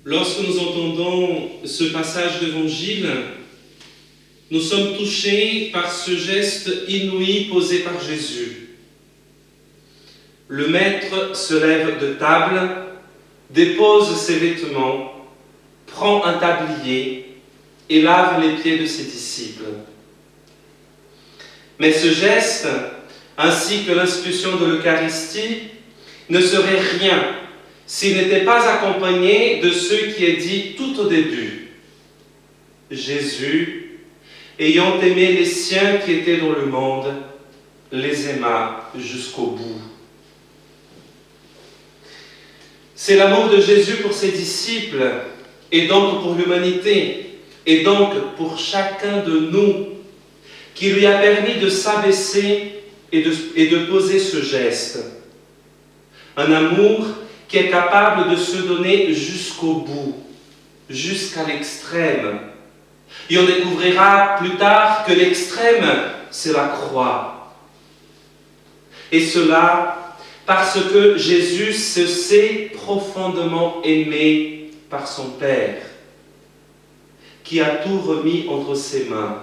Lorsque nous entendons ce passage d'Évangile, nous sommes touchés par ce geste inouï posé par Jésus. Le maître se lève de table, dépose ses vêtements, prend un tablier et lave les pieds de ses disciples. Mais ce geste, ainsi que l'institution de l'Eucharistie, ne serait rien s'il n'était pas accompagné de ce qui est dit tout au début. Jésus, ayant aimé les siens qui étaient dans le monde, les aima jusqu'au bout. C'est l'amour de Jésus pour ses disciples, et donc pour l'humanité, et donc pour chacun de nous, qui lui a permis de s'abaisser et de poser ce geste. Un amour qui est capable de se donner jusqu'au bout, jusqu'à l'extrême. Et on découvrira plus tard que l'extrême, c'est la croix. Et cela parce que Jésus se sait profondément aimé par son Père, qui a tout remis entre ses mains.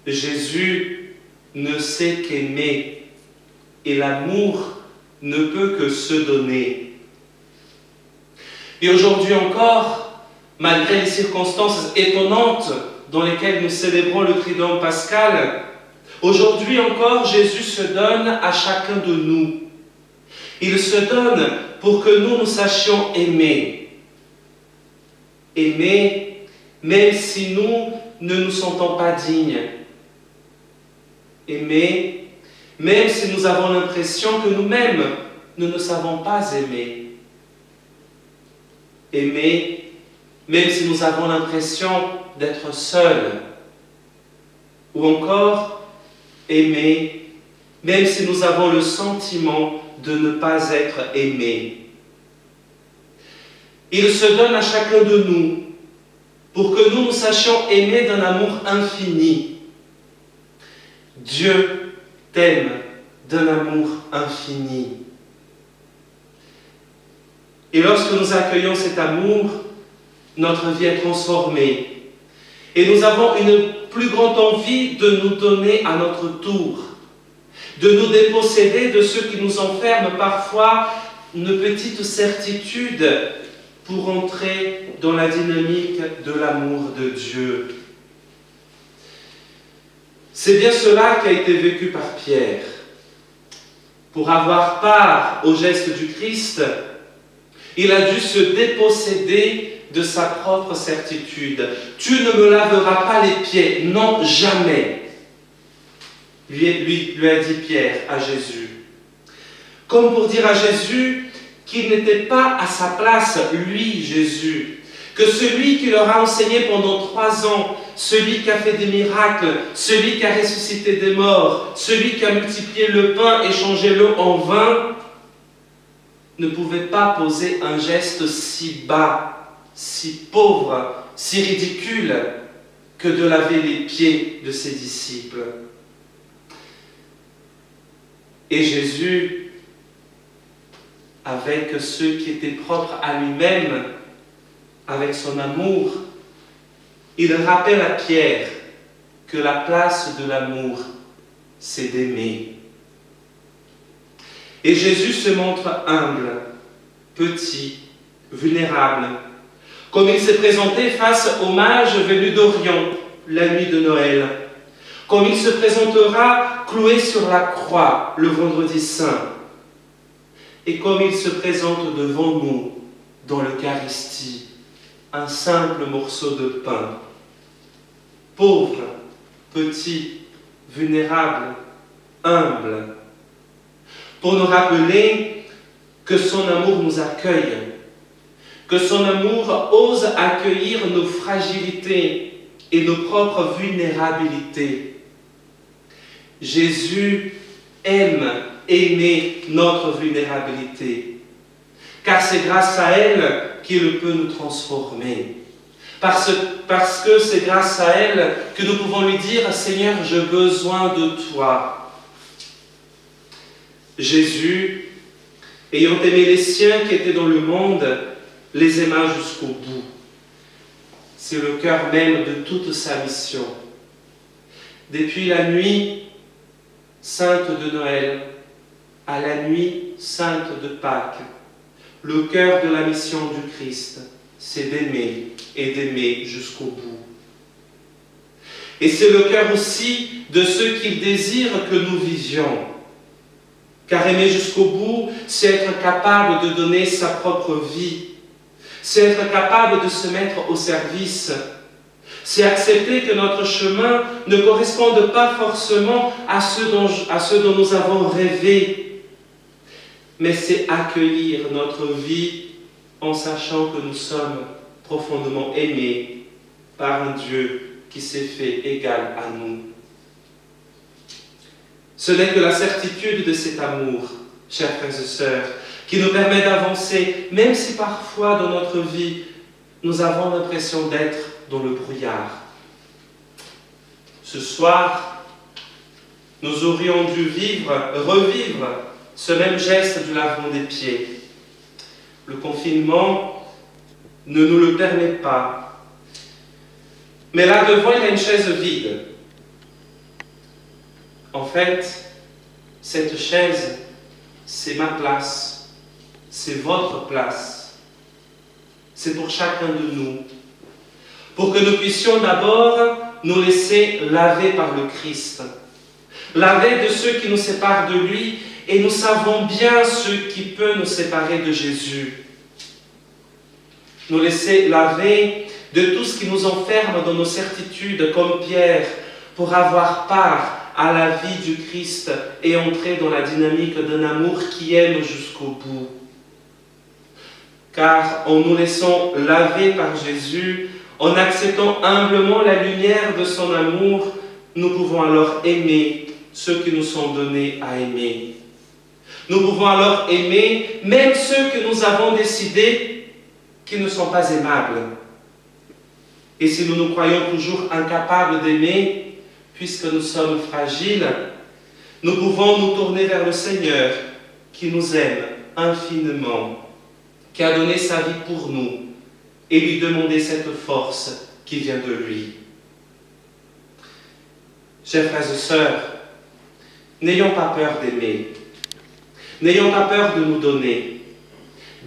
Jésus ne sait qu'aimer, et l'amour ne peut que se donner. Et aujourd'hui encore, malgré les circonstances étonnantes dans lesquelles nous célébrons le Triduum pascal, aujourd'hui encore, Jésus se donne à chacun de nous. Il se donne pour que nous sachions aimer. Aimer, même si nous ne nous sentons pas dignes. Aimer, même si nous avons l'impression que nous-mêmes, nous ne savons pas aimer. Aimer, même si nous avons l'impression d'être seuls. Ou encore, aimer, même si nous avons le sentiment de ne pas être aimés. Il se donne à chacun de nous pour que nous sachions aimer d'un amour infini. Dieu t'aime d'un amour infini. Et lorsque nous accueillons cet amour, notre vie est transformée. Et nous avons une plus grande envie de nous donner à notre tour, de nous déposséder de ce qui nous enferme parfois une petite certitude pour entrer dans la dynamique de l'amour de Dieu. C'est bien cela qui a été vécu par Pierre. Pour avoir part au geste du Christ, il a dû se déposséder de sa propre certitude. « Tu ne me laveras pas les pieds, non, jamais !» lui a dit Pierre à Jésus. Comme pour dire à Jésus qu'il n'était pas à sa place, lui, Jésus, que celui qui leur a enseigné pendant 3 ans, celui qui a fait des miracles, celui qui a ressuscité des morts, celui qui a multiplié le pain et changé l'eau en vin, ne pouvait pas poser un geste si bas, si pauvre, si ridicule que de laver les pieds de ses disciples. Et Jésus, avec ce qui était propre à lui-même, avec son amour, il rappelle à Pierre que la place de l'amour, c'est d'aimer. Et Jésus se montre humble, petit, vulnérable, comme il s'est présenté face aux mages venus d'Orient la nuit de Noël, comme il se présentera cloué sur la croix le vendredi saint, et comme il se présente devant nous dans l'Eucharistie, un simple morceau de pain, pauvre, petit, vulnérable, humble, pour nous rappeler que son amour nous accueille, que son amour ose accueillir nos fragilités et nos propres vulnérabilités. Jésus aime aimer notre vulnérabilité, car c'est grâce à elle qu'il peut nous transformer. Parce que c'est grâce à elle que nous pouvons lui dire « Seigneur, j'ai besoin de toi ». Jésus, ayant aimé les siens qui étaient dans le monde, les aima jusqu'au bout. C'est le cœur même de toute sa mission. Depuis la nuit sainte de Noël à la nuit sainte de Pâques, le cœur de la mission du Christ, c'est d'aimer et d'aimer jusqu'au bout. Et c'est le cœur aussi de ceux qui désirent que nous vivions. Car aimer jusqu'au bout, c'est être capable de donner sa propre vie. C'est être capable de se mettre au service. C'est accepter que notre chemin ne corresponde pas forcément à ceux dont nous avons rêvé. Mais c'est accueillir notre vie en sachant que nous sommes profondément aimés par un Dieu qui s'est fait égal à nous. Ce n'est que la certitude de cet amour, chers frères et sœurs, qui nous permet d'avancer, même si parfois dans notre vie, nous avons l'impression d'être dans le brouillard. Ce soir, nous aurions dû revivre ce même geste du lavement des pieds. Le confinement ne nous le permet pas. Mais là devant, il y a une chaise vide. En fait, cette chaise, c'est ma place, c'est votre place. C'est pour chacun de nous. Pour que nous puissions d'abord nous laisser laver par le Christ. Laver de ceux qui nous séparent de lui, et nous savons bien ce qui peut nous séparer de Jésus. Nous laisser laver de tout ce qui nous enferme dans nos certitudes, comme Pierre, pour avoir part à la vie du Christ et entrer dans la dynamique d'un amour qui aime jusqu'au bout. Car en nous laissant laver par Jésus, en acceptant humblement la lumière de son amour, nous pouvons alors aimer ceux qui nous sont donnés à aimer. Nous pouvons alors aimer même ceux que nous avons décidé qui ne sont pas aimables. Et si nous nous croyons toujours incapables d'aimer, puisque nous sommes fragiles, nous pouvons nous tourner vers le Seigneur qui nous aime infiniment, qui a donné sa vie pour nous, et lui demander cette force qui vient de lui. Chers frères et sœurs, n'ayons pas peur d'aimer. N'ayons pas peur de nous donner.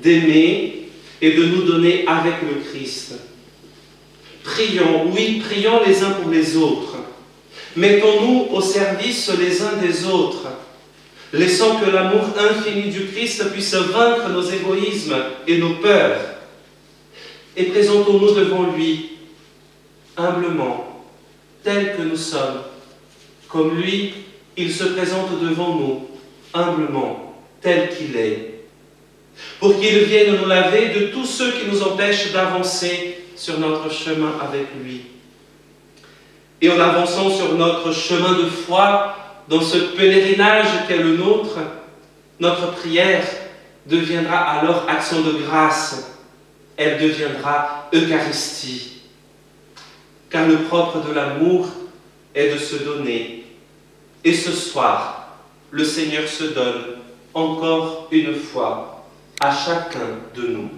D'aimer et de nous donner avec le Christ. Prions, oui, prions les uns pour les autres. Mettons-nous au service les uns des autres. Laissons que l'amour infini du Christ puisse vaincre nos égoïsmes et nos peurs. Et présentons-nous devant lui, humblement, tels que nous sommes. Comme lui, il se présente devant nous, humblement, tel qu'il est. Pour qu'il vienne nous laver de tous ceux qui nous empêchent d'avancer sur notre chemin avec lui. Et en avançant sur notre chemin de foi, dans ce pèlerinage qu'est le nôtre, notre prière deviendra alors action de grâce. Elle deviendra Eucharistie. Car le propre de l'amour est de se donner. Et ce soir, le Seigneur se donne encore une fois à chacun de nous.